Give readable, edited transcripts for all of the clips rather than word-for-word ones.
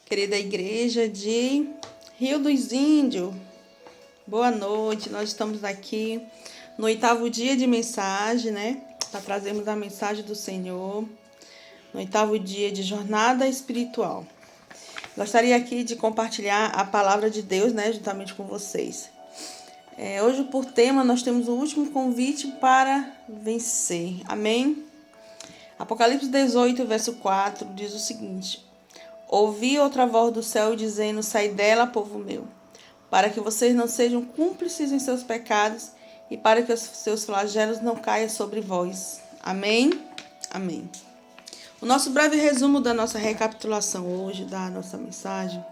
querida igreja de Rio dos Índios. Boa noite, nós estamos aqui no 8º dia de mensagem, né? Para trazermos a mensagem do Senhor, no 8º dia de jornada espiritual. Gostaria aqui de compartilhar a palavra de Deus, né, juntamente com vocês. Hoje, por tema, nós temos o último convite para vencer. Amém? Apocalipse 18, verso 4, diz o seguinte: Ouvi outra voz do céu dizendo: Sai dela, povo meu, para que vocês não sejam cúmplices em seus pecados e para que os seus flagelos não caiam sobre vós. Amém? Amém. O nosso breve resumo da nossa recapitulação hoje, da nossa mensagem,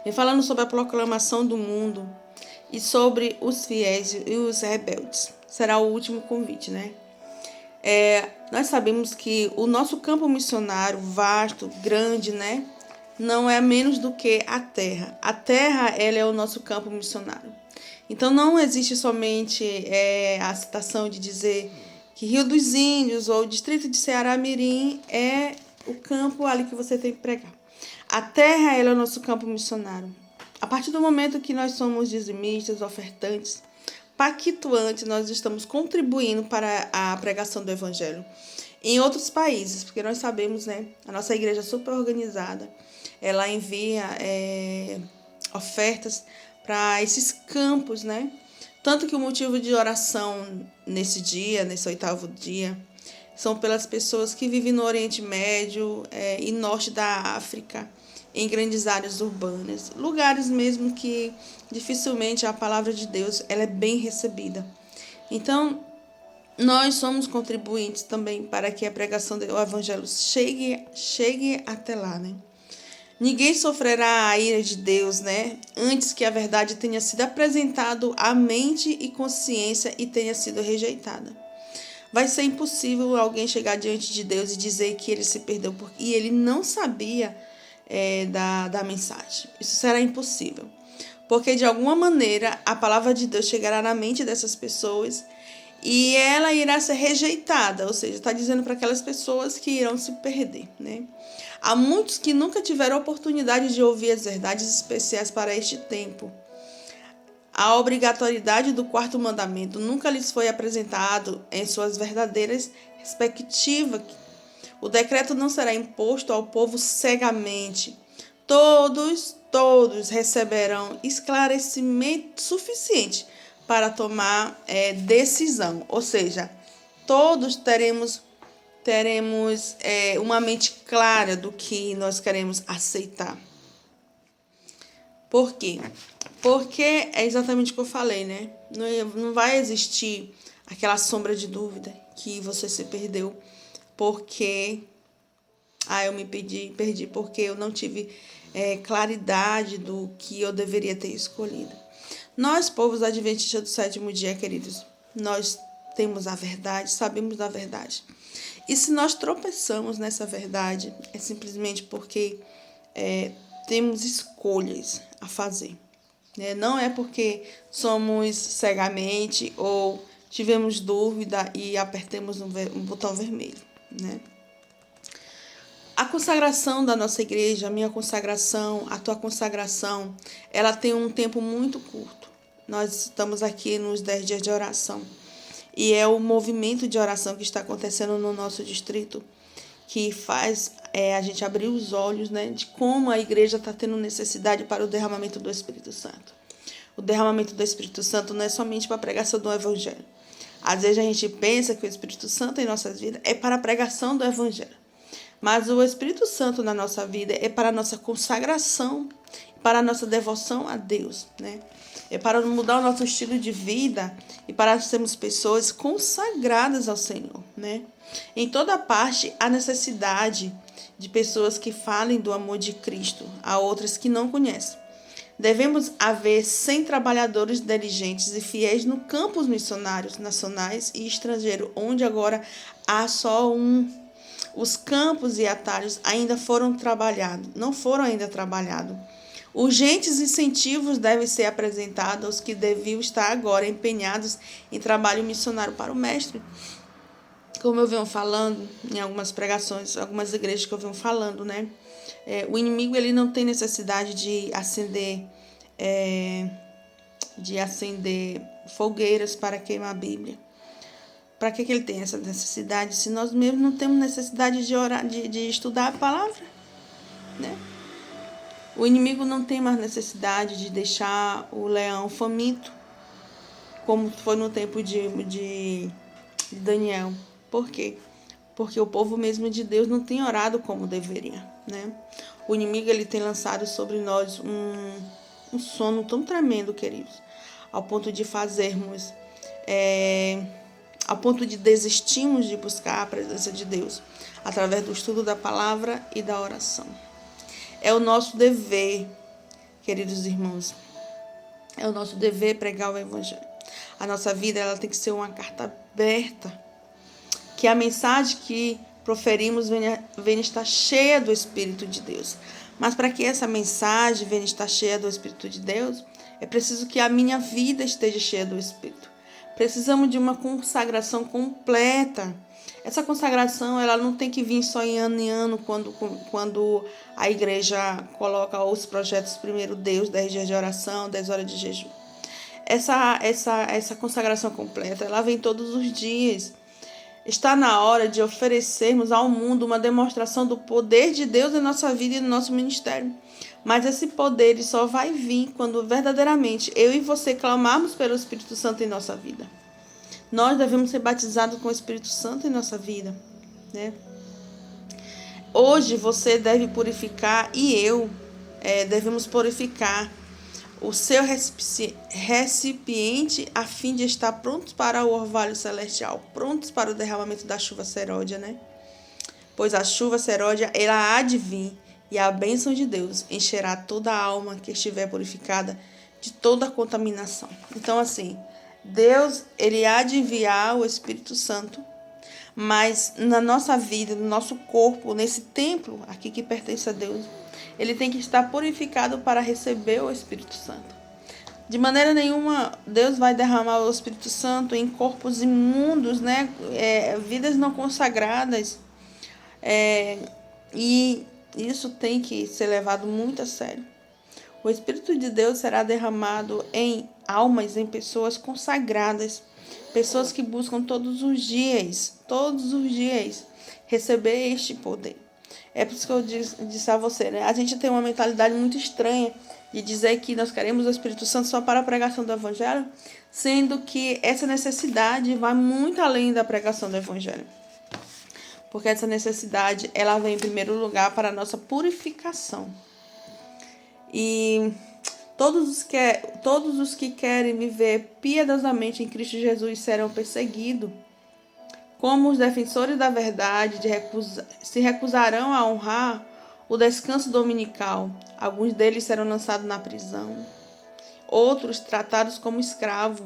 vem falando sobre a proclamação do mundo e sobre os fiéis e os rebeldes. Será o último convite, né? Nós sabemos que o nosso campo missionário, vasto, grande, né? Não é menos do que a terra. A terra, ela é o nosso campo missionário. Então, não existe somente a citação de dizer que Rio dos Índios ou Distrito de Ceará-Mirim é o campo ali que você tem que pregar. A terra, ela é o nosso campo missionário. A partir do momento que nós somos dizimistas, ofertantes, pactuantes, nós estamos contribuindo para a pregação do Evangelho em outros países, porque nós sabemos, né, a nossa igreja é super organizada, ela envia ofertas para esses campos, né? Tanto que o motivo de oração nesse dia, nesse 8º dia, são pelas pessoas que vivem no Oriente Médio e Norte da África, em grandes áreas urbanas, lugares mesmo que dificilmente a palavra de Deus ela é bem recebida. Então, nós somos contribuintes também para que a pregação do Evangelho chegue até lá, né? Ninguém sofrerá a ira de Deus, né? Antes que a verdade tenha sido apresentada à mente e consciência e tenha sido rejeitada. Vai ser impossível alguém chegar diante de Deus e dizer que ele se perdeu e ele não sabia da mensagem. Isso será impossível. Porque de alguma maneira a palavra de Deus chegará na mente dessas pessoas e ela irá ser rejeitada, ou seja, está dizendo para aquelas pessoas que irão se perder, né? Há muitos que nunca tiveram a oportunidade de ouvir as verdades especiais para este tempo. A obrigatoriedade do 4º mandamento nunca lhes foi apresentado em suas verdadeiras respectivas. O decreto não será imposto ao povo cegamente. Todos receberão esclarecimento suficiente para tomar decisão. Ou seja, todos teremos uma mente clara do que nós queremos aceitar. Por quê? Porque é exatamente o que eu falei, né? Não vai existir aquela sombra de dúvida que você se perdeu porque eu me perdi porque eu não tive claridade do que eu deveria ter escolhido. Nós, povos adventistas do 7º dia, queridos, nós temos a verdade, sabemos da verdade. E se nós tropeçamos nessa verdade, é simplesmente porque temos escolhas a fazer. Né? Não é porque somos cegamente ou tivemos dúvida e apertemos um botão vermelho. Né? A consagração da nossa igreja, a minha consagração, a tua consagração, ela tem um tempo muito curto. Nós estamos aqui nos 10 dias de oração. E é o movimento de oração que está acontecendo no nosso distrito que faz a gente abrir os olhos, né, de como a igreja está tendo necessidade para o derramamento do Espírito Santo. O derramamento do Espírito Santo não é somente para a pregação do Evangelho. Às vezes a gente pensa que o Espírito Santo em nossas vidas é para a pregação do Evangelho. Mas o Espírito Santo na nossa vida é para a nossa consagração, para a nossa devoção a Deus, né? É para mudar o nosso estilo de vida e para sermos pessoas consagradas ao Senhor, né? Em toda parte há necessidade de pessoas que falem do amor de Cristo a outras que não conhecem. Devemos haver 100 trabalhadores diligentes e fiéis no campos missionários nacionais e estrangeiros, onde agora há só um. Os campos e atalhos ainda não foram ainda trabalhados. Urgentes incentivos devem ser apresentados aos que deviam estar agora empenhados em trabalho missionário para o Mestre. como eu venho falando em algumas pregações, algumas igrejas que eu venho falando, né? O inimigo, ele não tem necessidade de acender fogueiras para queimar a Bíblia. Para que ele tem essa necessidade se nós mesmos não temos necessidade de orar, de estudar a palavra, né? O inimigo não tem mais necessidade de deixar o leão faminto, como foi no tempo de Daniel. Por quê? Porque o povo mesmo de Deus não tem orado como deveria, né? O inimigo, ele tem lançado sobre nós um sono tão tremendo, queridos, ao ponto de fazermos, ao ponto de desistirmos de buscar a presença de Deus através do estudo da palavra e da oração. É o nosso dever, queridos irmãos, é o nosso dever pregar o evangelho. A nossa vida, ela tem que ser uma carta aberta, que a mensagem que proferimos venha estar cheia do Espírito de Deus. Mas para que essa mensagem venha estar cheia do Espírito de Deus, é preciso que a minha vida esteja cheia do Espírito. Precisamos de uma consagração completa. Essa consagração, ela não tem que vir só em ano, quando a igreja coloca os projetos primeiro Deus, 10 dias de oração, 10 horas de jejum. Essa consagração completa, ela vem todos os dias. Está na hora de oferecermos ao mundo uma demonstração do poder de Deus em nossa vida e no nosso ministério. Mas esse poder só vai vir quando verdadeiramente eu e você clamarmos pelo Espírito Santo em nossa vida. Nós devemos ser batizados com o Espírito Santo em nossa vida, né? Hoje você deve purificar e eu devemos purificar o seu recipiente a fim de estar prontos para o orvalho celestial, prontos para o derramamento da chuva seródia, né? Pois a chuva seródia, ela há de vir, e a bênção de Deus encherá toda a alma que estiver purificada de toda a contaminação. Então, assim, Deus, ele há de enviar o Espírito Santo, mas na nossa vida, no nosso corpo, nesse templo aqui que pertence a Deus, ele tem que estar purificado para receber o Espírito Santo. De maneira nenhuma, Deus vai derramar o Espírito Santo em corpos imundos, né? Vidas não consagradas. E isso tem que ser levado muito a sério. O Espírito de Deus será derramado em almas, em pessoas consagradas, pessoas que buscam todos os dias, receber este poder. É por isso que eu disse a você, né? A gente tem uma mentalidade muito estranha de dizer que nós queremos o Espírito Santo só para a pregação do Evangelho, sendo que essa necessidade vai muito além da pregação do Evangelho. Porque essa necessidade, ela vem em primeiro lugar para a nossa purificação. E todos os que querem viver piedosamente em Cristo Jesus serão perseguidos. Como os defensores da verdade se recusarão a honrar o descanso dominical, alguns deles serão lançados na prisão, outros tratados como escravos.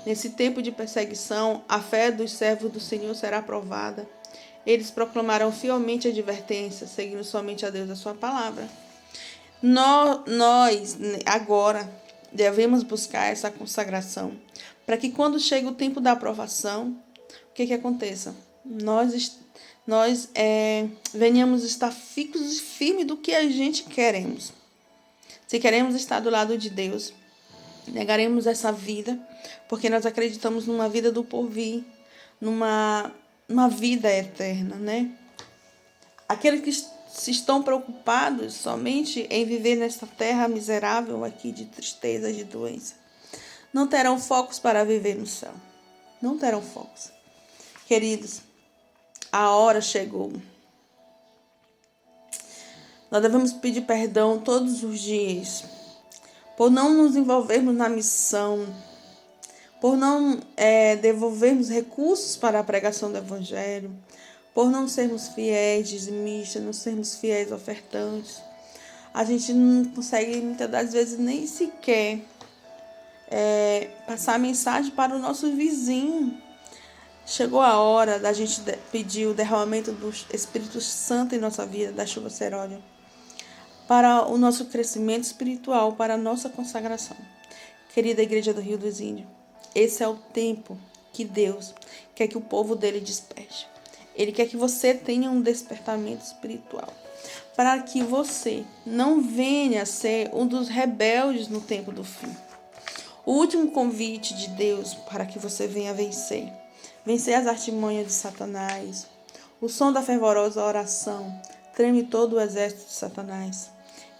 Nesse tempo de perseguição, a fé dos servos do Senhor será provada. Eles proclamarão fielmente a advertência, seguindo somente a Deus a sua palavra. Nós agora devemos buscar essa consagração, para que quando chega o tempo da aprovação, o que aconteça? Nós venhamos estar fixos e firmes do que a gente queremos. Se queremos estar do lado de Deus, negaremos essa vida, porque nós acreditamos numa vida do porvir, numa vida eterna, né? Aqueles que se estão preocupados somente em viver nesta terra miserável aqui de tristeza, de doença, não terão focos para viver no céu. Não terão focos. Queridos, a hora chegou. Nós devemos pedir perdão todos os dias por não nos envolvermos na missão, por não devolvermos recursos para a pregação do Evangelho, por não sermos fiéis dizimistas, não sermos fiéis ofertantes. A gente não consegue, muitas das vezes, nem sequer passar a mensagem para o nosso vizinho. Chegou a hora da gente pedir o derramamento do Espírito Santo em nossa vida, da chuva seródia, para o nosso crescimento espiritual, para a nossa consagração. Querida Igreja do Rio dos Índios, esse é o tempo que Deus quer que o povo dele desperte. Ele quer que você tenha um despertamento espiritual, para que você não venha a ser um dos rebeldes no tempo do fim. O último convite de Deus para que você venha vencer as artimanhas de Satanás. O som da fervorosa oração treme todo o exército de Satanás.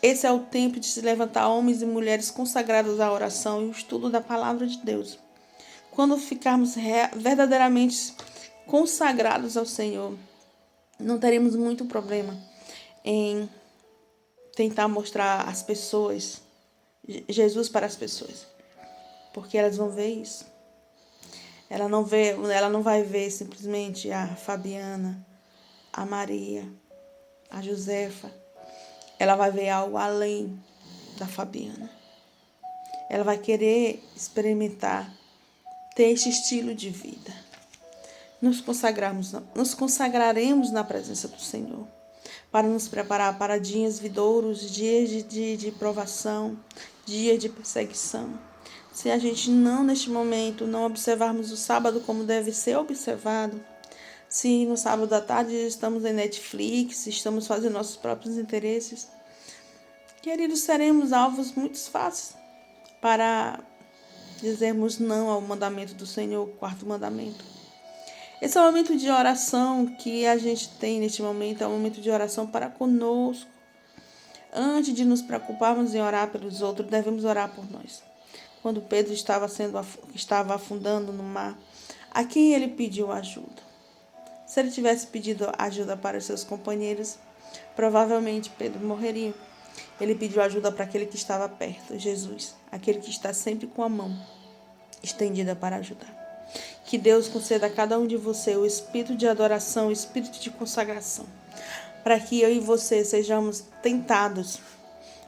Esse é o tempo de se levantar homens e mulheres consagrados à oração e ao estudo da palavra de Deus. Quando ficarmos verdadeiramente consagrados ao Senhor, não teremos muito problema em tentar mostrar às pessoas Jesus para as pessoas, porque elas vão ver isso. Ela não vai ver simplesmente a Fabiana, a Maria, a Josefa. Ela vai ver algo além da Fabiana. Ela vai querer experimentar, ter este estilo de vida. Nos consagraremos na presença do Senhor, para nos preparar para dias vindouros, dias de provação, dias de perseguição. Se a gente neste momento, não observarmos o sábado como deve ser observado, se no sábado à tarde estamos em Netflix, estamos fazendo nossos próprios interesses, queridos, seremos alvos muito fáceis para dizermos não ao mandamento do Senhor, o quarto mandamento. Esse é o momento de oração que a gente tem neste momento, é um momento de oração para conosco. Antes de nos preocuparmos em orar pelos outros, devemos orar por nós. Quando Pedro estava afundando no mar, a quem ele pediu ajuda? Se ele tivesse pedido ajuda para os seus companheiros, provavelmente Pedro morreria. Ele pediu ajuda para aquele que estava perto, Jesus, aquele que está sempre com a mão estendida para ajudar. Que Deus conceda a cada um de vocês o espírito de adoração, o espírito de consagração, para que eu e você sejamos tentados,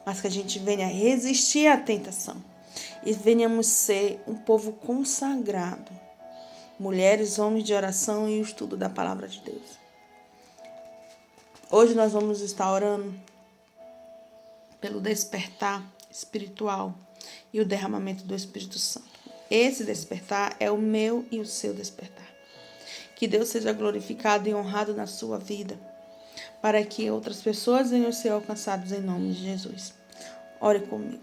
mas que a gente venha resistir à tentação e venhamos ser um povo consagrado, mulheres, homens de oração e o estudo da palavra de Deus. Hoje nós vamos estar orando pelo despertar espiritual e o derramamento do Espírito Santo. Esse despertar é o meu e o seu despertar. Que Deus seja glorificado e honrado na sua vida, para que outras pessoas venham ser alcançadas em nome de Jesus. Ore comigo.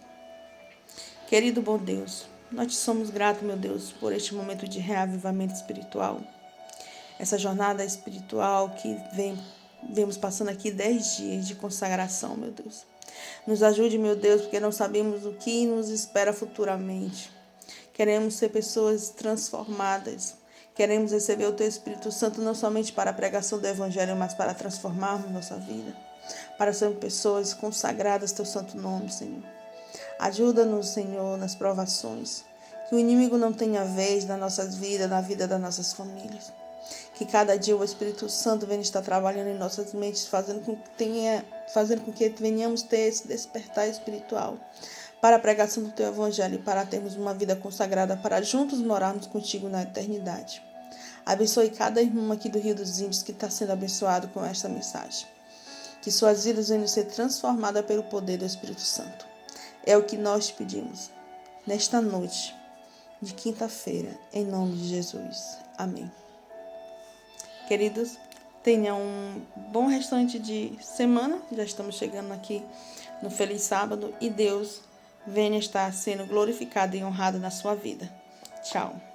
Querido bom Deus, nós te somos gratos, meu Deus, por este momento de reavivamento espiritual. Essa jornada espiritual que vemos passando aqui 10 dias de consagração, meu Deus. Nos ajude, meu Deus, porque não sabemos o que nos espera futuramente. Queremos ser pessoas transformadas. Queremos receber o Teu Espírito Santo não somente para a pregação do Evangelho, mas para transformarmos nossa vida. Para sermos pessoas consagradas ao Teu santo nome, Senhor. Ajuda-nos, Senhor, nas provações. Que o inimigo não tenha vez nas nossas vidas, na vida das nossas famílias. Que cada dia o Espírito Santo venha estar trabalhando em nossas mentes, fazendo com que venhamos ter esse despertar espiritual para a pregação do Teu Evangelho e para termos uma vida consagrada, para juntos morarmos contigo na eternidade. Abençoe cada irmão aqui do Rio dos Índios que está sendo abençoado com esta mensagem. Que suas vidas venham ser transformadas pelo poder do Espírito Santo. É o que nós te pedimos nesta noite de quinta-feira, em nome de Jesus. Amém. Queridos, tenham um bom restante de semana. Já estamos chegando aqui no Feliz Sábado e Deus venha estar sendo glorificado e honrado na sua vida. Tchau.